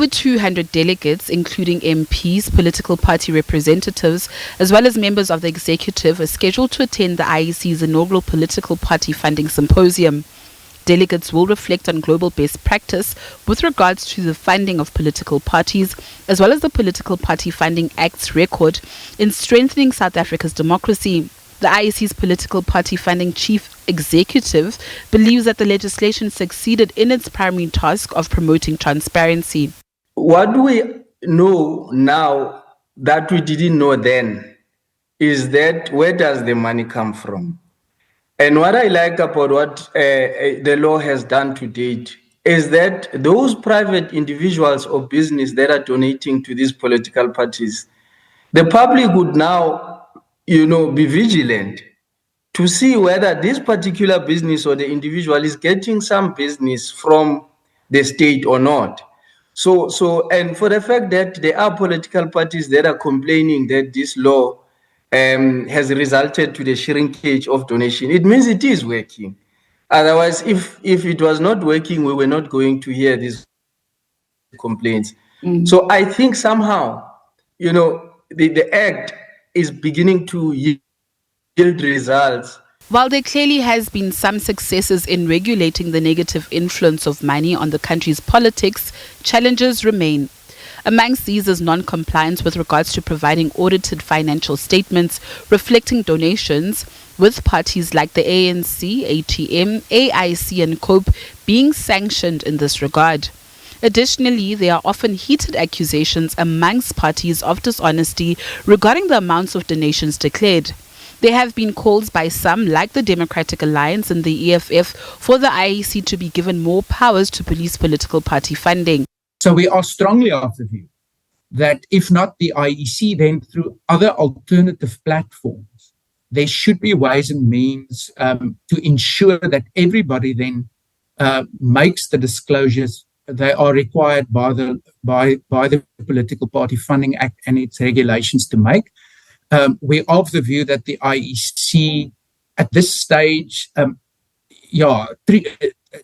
Over 200 delegates, including MPs, political party representatives, as well as members of the executive, are scheduled to attend the IEC's inaugural political party funding symposium. Delegates will reflect on global best practice with regards to the funding of political parties, as well as the Political Party Funding Act's record in strengthening South Africa's democracy. The IEC's political party funding chief executive believes that the legislation succeeded in its primary task of promoting transparency. What we know now that we didn't know then is that where does the money come from? And what I like about what the law has done to date is that those private individuals or business that are donating to these political parties, the public would now be vigilant to see whether this particular business or the individual is getting some business from the state or not. And for the fact that there are political parties that are complaining that this law has resulted to the shrinkage of donation, it means it is working. Otherwise, if it was not working, we were not going to hear these complaints. So I think somehow, the act is beginning to yield results. While there clearly has been some successes in regulating the negative influence of money on the country's politics, challenges remain. Amongst these is non-compliance with regards to providing audited financial statements reflecting donations, with parties like the ANC, ATM, AIC and COPE being sanctioned in this regard. Additionally, there are often heated accusations amongst parties of dishonesty regarding the amounts of donations declared. There have been calls by some, like the Democratic Alliance and the EFF, for the IEC to be given more powers to police political party funding. So we are strongly of the view that if not the IEC, then through other alternative platforms, there should be ways and means to ensure that everybody then makes the disclosures they are required by the Political Party Funding Act and its regulations to make. We're of the view that the IEC at this stage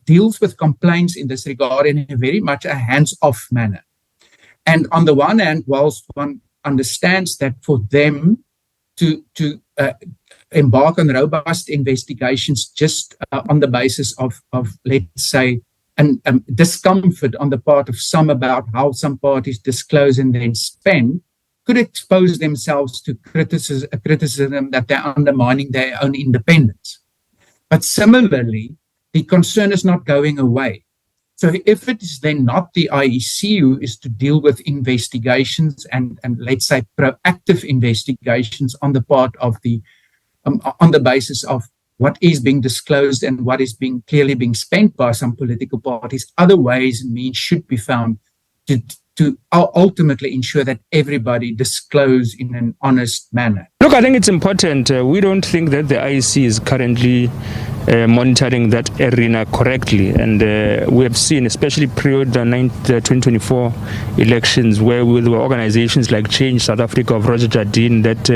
deals with complaints in this regard in a very much a hands-off manner. And on the one hand, whilst one understands that for them to embark on robust investigations just on the basis of let's say, and discomfort on the part of some about how some parties disclose and then spend, could expose themselves to criticism that they're undermining their own independence. But similarly, the concern is not going away. So if it is then not the IEC who is to deal with investigations and let's say proactive investigations on the part of the on the basis of what is being disclosed and what is clearly being spent by some political parties, other ways and means should be found to ultimately ensure that everybody disclose in an honest manner. Look, I think it's important. We don't think that the IEC is currently monitoring that arena correctly. And we have seen, especially period the 2024 elections, where there were organizations like Change South Africa of Roger Jardine that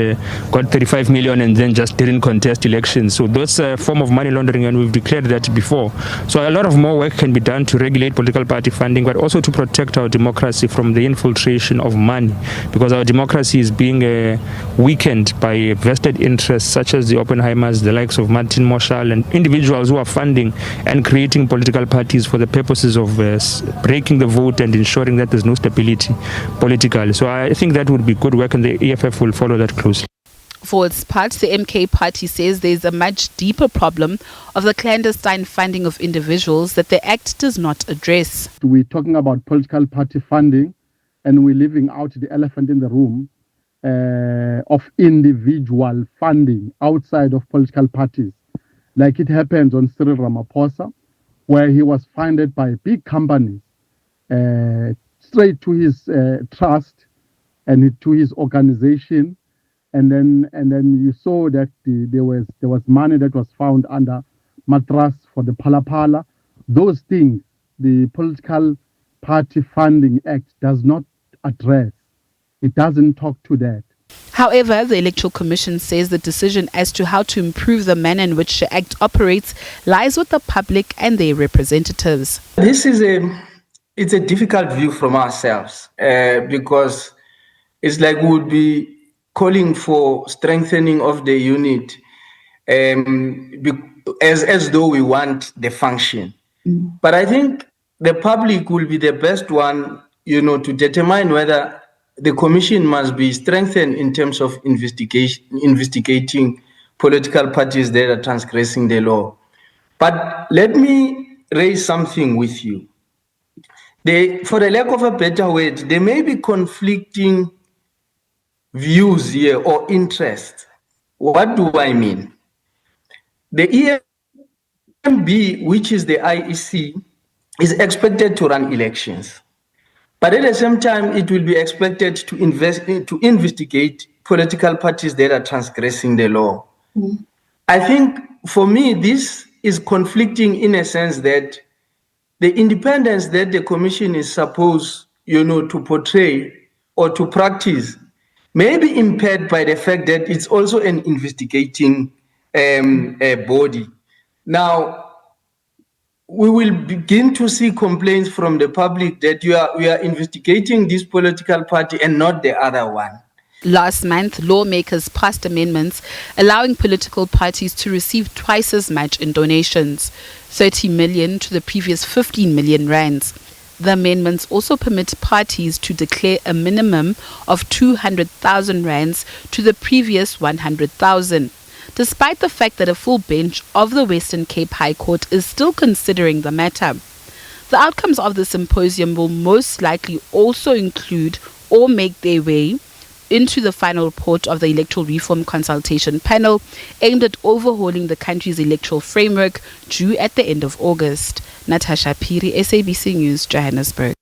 got 35 million and then just didn't contest elections. So that's a form of money laundering, and we've declared that before. So a lot of more work can be done to regulate political party funding, but also to protect our democracy from the infiltration of money, because our democracy is being weakened by vested interests such as the Oppenheimers, the likes of Martin Marshall, and individuals who are funding and creating political parties for the purposes of breaking the vote and ensuring that there's no stability politically. So I think that would be good work, and the EFF will follow that closely. For its part, the MK party says there is a much deeper problem of the clandestine funding of individuals that the Act does not address. We're talking about political party funding, and we're leaving out the elephant in the room of individual funding outside of political parties, like it happened on Cyril Ramaphosa, where he was funded by big companies straight to his trust and to his organization. And then you saw that there was money that was found under mattress for the Phala. Those things, the Political Party Funding Act does not address. It doesn't talk to that. However, the Electoral Commission says the decision as to how to improve the manner in which the Act operates lies with the public and their representatives. This is it's a difficult view from ourselves because it's like we would be calling for strengthening of the unit as though we want the function. But I think the public will be the best one, to determine whether the commission must be strengthened in terms of investigating political parties that are transgressing the law. But let me raise something with you. For the lack of a better word, there may be conflicting views here or interest. What do I mean? The EMB, which is the IEC, is expected to run elections. But at the same time, it will be expected to investigate political parties that are transgressing the law. I think for me, this is conflicting in a sense that the independence that the commission is supposed, to portray or to practice may be impaired by the fact that it's also an investigating body. Now, we will begin to see complaints from the public that we are investigating this political party and not the other one. Last month, lawmakers passed amendments allowing political parties to receive twice as much in donations, 30 million to the previous 15 million rands. The amendments also permit parties to declare a minimum of 200,000 rands to the previous 100,000. Despite the fact that a full bench of the Western Cape High Court is still considering the matter. The outcomes of the symposium will most likely also include or make their way into the final report of the Electoral Reform Consultation Panel aimed at overhauling the country's electoral framework due at the end of August. Natasha Phiri, SABC News, Johannesburg.